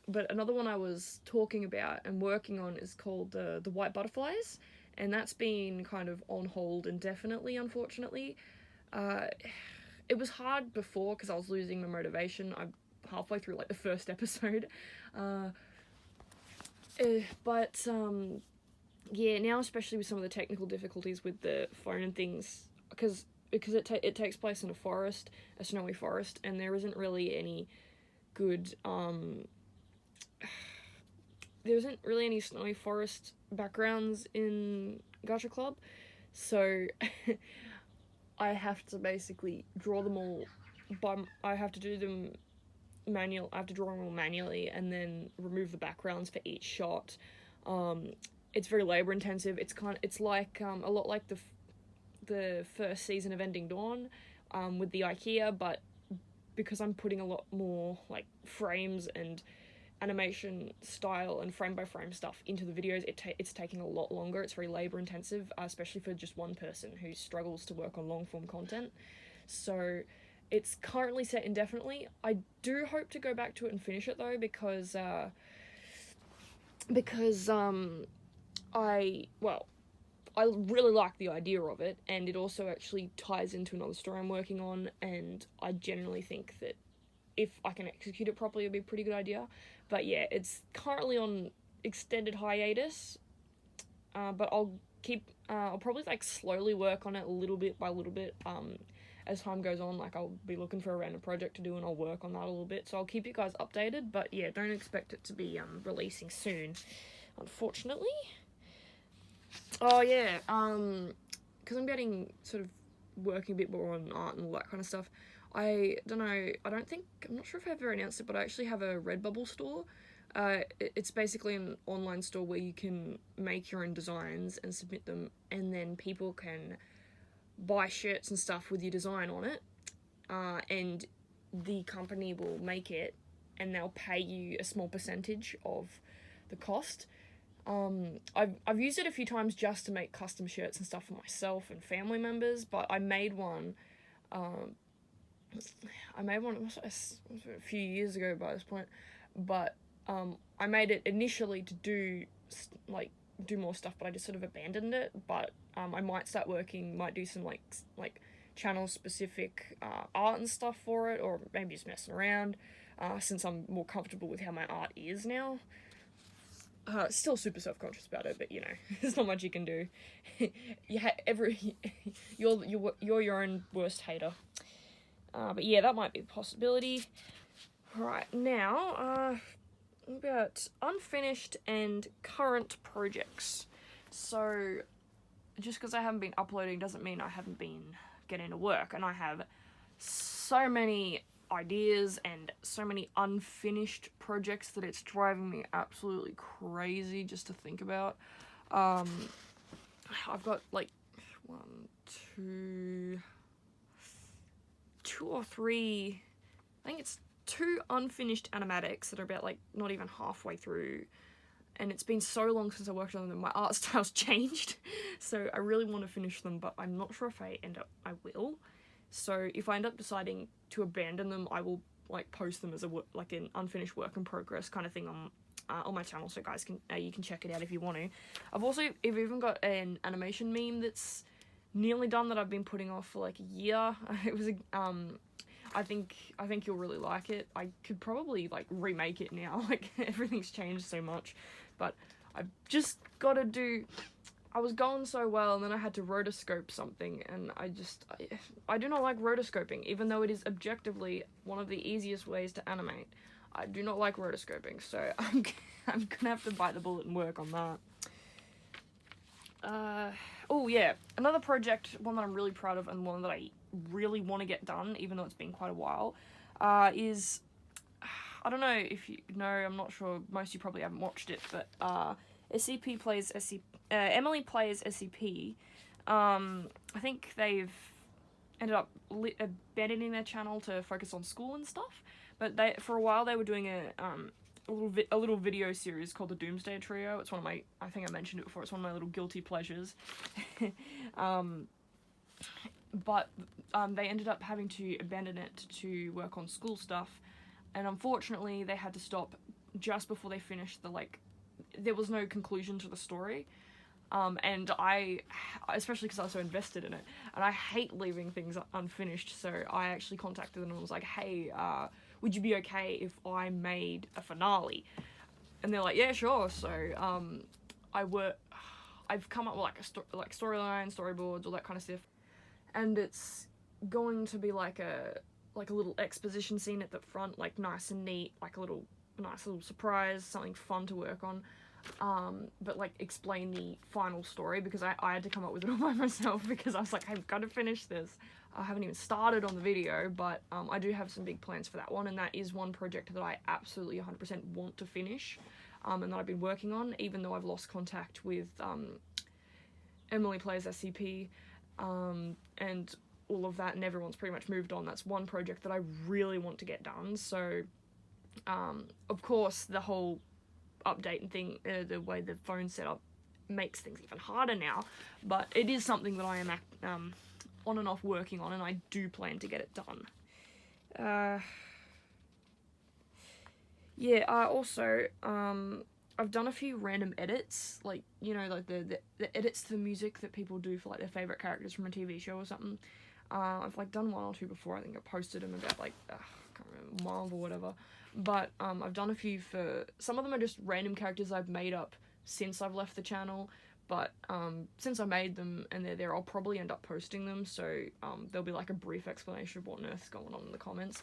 But another one I was talking about and working on is called the White Butterflies, and that's been kind of on hold indefinitely, unfortunately. It was hard before because I was losing my motivation. I'm halfway through like the first episode. But yeah, now especially with some of the technical difficulties with the phone and things, because it takes place in a forest, a snowy forest, and there isn't really any good there isn't really any snowy forest backgrounds in Gacha Club, so I have to basically draw them all I have to do them I have to draw them all manually and then remove the backgrounds for each shot. It's very labor intensive. It's like a lot like the first season of Ending Dawn with the IKEA, but because I'm putting a lot more like frames and animation style and frame by frame stuff into the videos, it's taking a lot longer. It's very labor intensive, especially for just one person who struggles to work on long form content. So it's currently set indefinitely. I do hope to go back to it and finish it though, because I really like the idea of it, and it also actually ties into another story I'm working on, and I generally think that if I can execute it properly, it'd be a pretty good idea. But yeah, it's currently on extended hiatus, but I'll probably like slowly work on it little bit by little bit, as time goes on. Like I'll be looking for a random project to do and I'll work on that a little bit, so I'll keep you guys updated, but yeah, don't expect it to be releasing soon, unfortunately. Oh yeah, because I'm getting sort of working a bit more on art and all that kind of stuff. I'm not sure if I've ever announced it, but I actually have a Redbubble store. It's basically an online store where you can make your own designs and submit them, and then people can buy shirts and stuff with your design on it, and the company will make it, and they'll pay you a small percentage of the cost. I've used it a few times just to make custom shirts and stuff for myself and family members, but I made one it was a few years ago by this point, but I made it initially to do more stuff, but I just sort of abandoned it. But I might do some like channel specific art and stuff for it, or maybe just messing around, since I'm more comfortable with how my art is now. Still super self-conscious about it, but you know, there's not much you can do. You're your own worst hater. But yeah, that might be a possibility. Right, now, about unfinished and current projects. So, just because I haven't been uploading doesn't mean I haven't been getting to work, and I have so many ideas and so many unfinished projects that it's driving me absolutely crazy just to think about. I've got like two or three, I think it's 2 unfinished animatics that are about like not even halfway through, and it's been so long since I worked on them, my art style's changed. So I really want to finish them, but I'm not sure if I will. So if I end up deciding to abandon them, I will like post them as like an unfinished work in progress kind of thing on my channel, so guys can you can check it out if you want to. I've even got an animation meme that's nearly done that I've been putting off for like a year. It was I think you'll really like it. I could probably like remake it now. Like everything's changed so much, but I've just got to do. I was going so well, and then I had to rotoscope something, and I do not like rotoscoping, even though it is objectively one of the easiest ways to animate. I do not like rotoscoping, so I'm gonna have to bite the bullet and work on that. Oh yeah, another project, one that I'm really proud of, and one that I really want to get done, even though it's been quite a while, is, I don't know if you know, I'm not sure, most of you probably haven't watched it, but SCP plays SCP, Emily plays SCP. I think they've ended up abandoning their channel to focus on school and stuff, but for a while they were doing a little video series called the Doomsday Trio. It's one of my, I think I mentioned it before, it's one of my little guilty pleasures. But they ended up having to abandon it to work on school stuff, and unfortunately they had to stop just before they finished there was no conclusion to the story. And I, especially because I was so invested in it, and I hate leaving things unfinished, so I actually contacted them and was like, hey, would you be okay if I made a finale? And they're like, yeah, sure. So I've come up with like storyline, storyboards, all that kind of stuff, and it's going to be like a little exposition scene at the front, like nice and neat, like a nice little surprise, something fun to work on. But like explain the final story, because I had to come up with it all by myself, because I was like, I've got to finish this. I haven't even started on the video, but I do have some big plans for that one, and that is one project that I absolutely 100% want to finish, and that I've been working on, even though I've lost contact with Emily Plays SCP, and all of that, and everyone's pretty much moved on. That's one project that I really want to get done. So of course the whole update and thing, the way the phone's set up makes things even harder now, but it is something that I am on and off working on, and I do plan to get it done. Also, I've done a few random edits, like, you know, like the edits to the music that people do for like their favourite characters from a TV show or something. I've like done one or two before. I think I posted them about like, I can't remember, a month or whatever. But I've done a few for, some of them are just random characters I've made up since I've left the channel, but since I made them and they're there, I'll probably end up posting them, so there'll be like a brief explanation of what on earth's going on in the comments.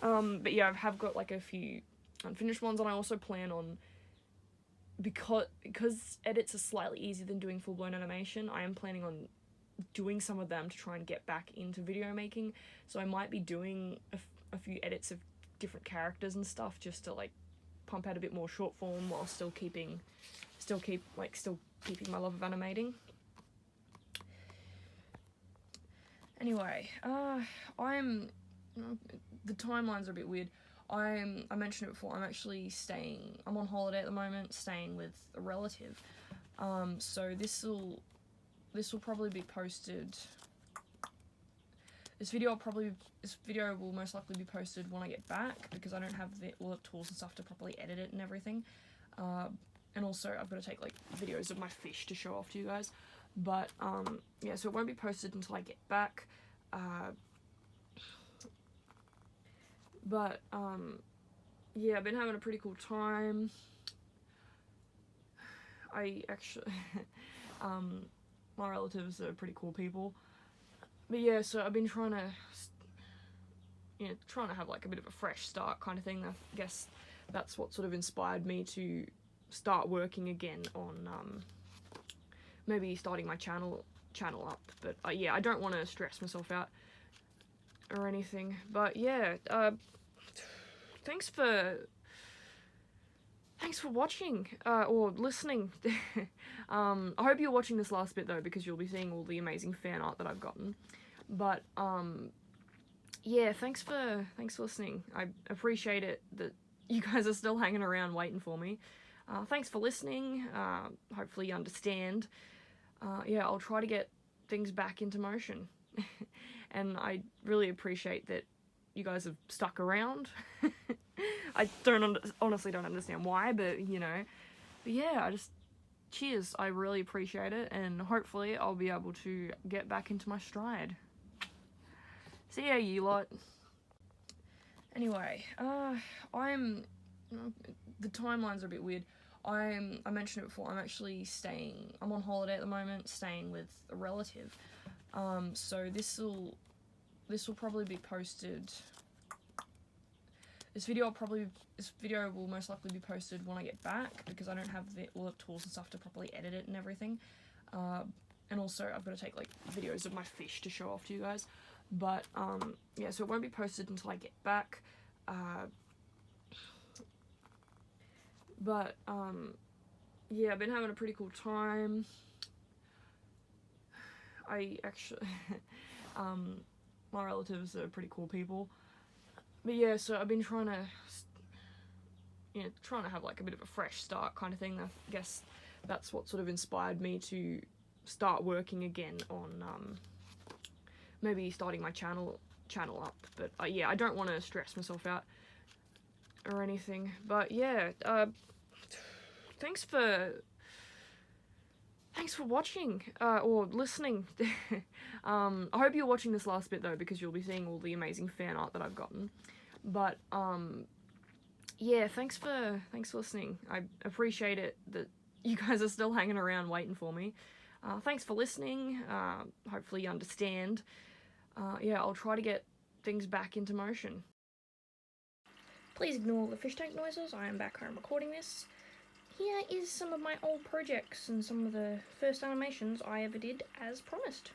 But yeah, I have got like a few unfinished ones, and I also plan on, because edits are slightly easier than doing full-blown animation, I am planning on doing some of them to try and get back into video making, so I might be doing a few edits of different characters and stuff, just to like pump out a bit more short form while still keeping my love of animating. Anyway, the timelines are a bit weird. I mentioned it before, I'm on holiday at the moment, staying with a relative. So this will probably be posted. This video will most likely be posted when I get back, because I don't have all the tools and stuff to properly edit it and everything. And also I've got to take like videos of my fish to show off to you guys. But yeah, so it won't be posted until I get back. Yeah, I've been having a pretty cool time. I actually, my relatives are pretty cool people. But yeah, so I've been trying to have like a bit of a fresh start kind of thing. I guess that's what sort of inspired me to start working again on maybe starting my channel up. But yeah, I don't want to stress myself out or anything. But yeah, thanks for watching or listening. I hope you're watching this last bit though, because you'll be seeing all the amazing fan art that I've gotten. But yeah, thanks for listening. I appreciate it that you guys are still hanging around waiting for me. Thanks for listening. Hopefully you understand. Yeah, I'll try to get things back into motion. And I really appreciate that you guys have stuck around. I honestly don't understand why, but But yeah, cheers. I really appreciate it, and hopefully I'll be able to get back into my stride. See ya, you lot. Anyway, the timelines are a bit weird. I mentioned it before, I'm on holiday at the moment, staying with a relative. So this will probably be posted. This video will most likely be posted when I get back, because I don't have all the tools and stuff to properly edit it and everything. And also I've got to take like videos of my fish to show off to you guys. But yeah, so it won't be posted until I get back. Yeah, I've been having a pretty cool time. I actually, my relatives are pretty cool people. But yeah, so I've been trying to have like a bit of a fresh start kind of thing. I guess that's what sort of inspired me to start working again on maybe starting my channel up. But yeah, I don't want to stress myself out or anything. But yeah, thanks for watching or listening. I hope you're watching this last bit though, because you'll be seeing all the amazing fan art that I've gotten. But yeah, thanks for listening. I appreciate it that you guys are still hanging around waiting for me. Thanks for listening. Hopefully you understand. Yeah, I'll try to get things back into motion. Please ignore the fish tank noises. I am back home recording this. Here is some of my old projects and some of the first animations I ever did as promised.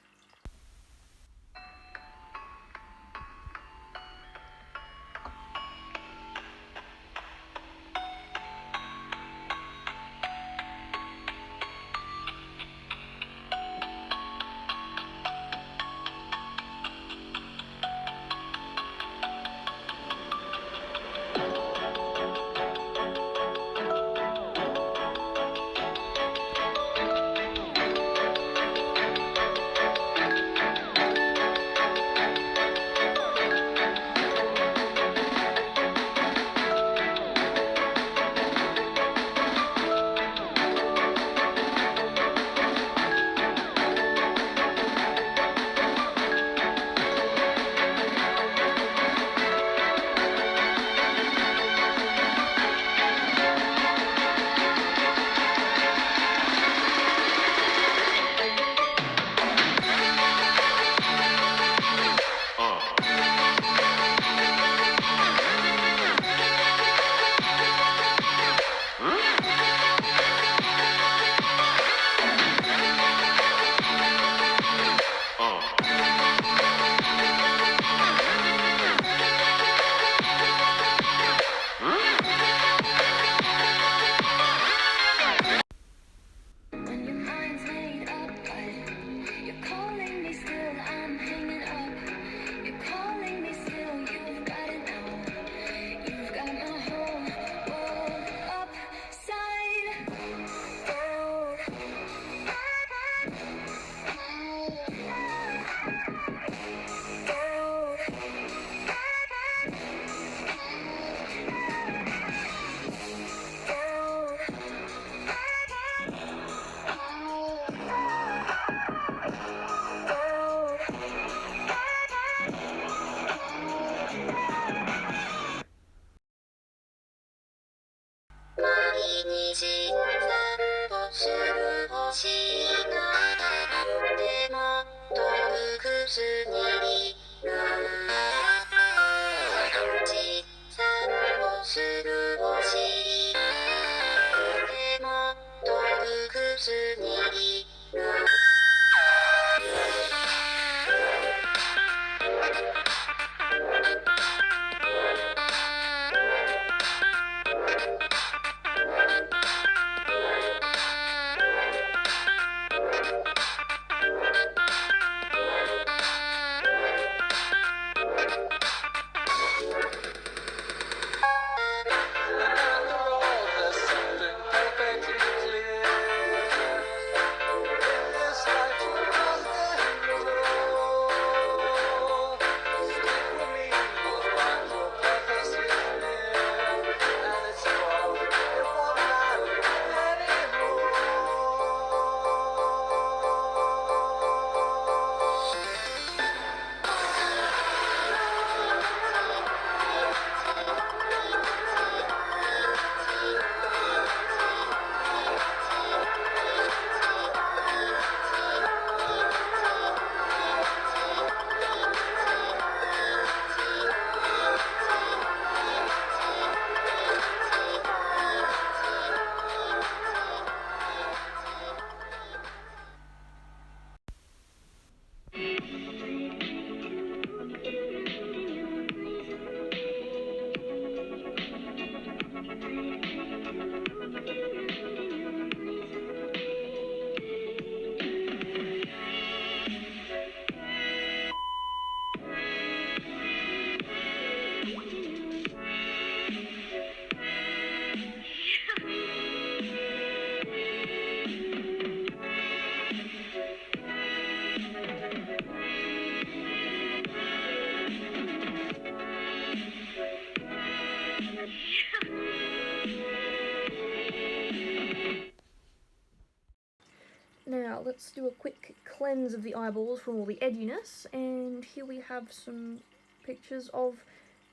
a quick cleanse of the eyeballs from all the edginess, and here we have some pictures of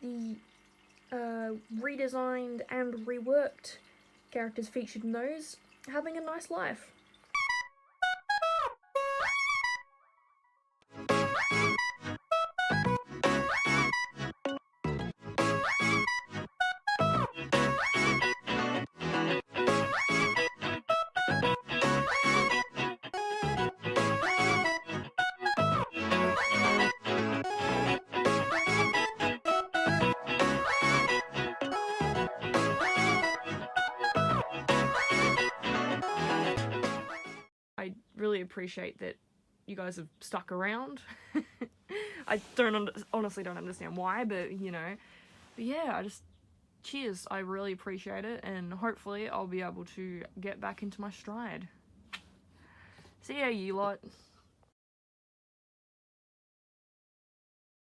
the redesigned and reworked characters featured in those having a nice life. I really appreciate that you guys have stuck around. I honestly don't understand why, but you know. But yeah, cheers. I really appreciate it, and hopefully I'll be able to get back into my stride. See ya, you lot.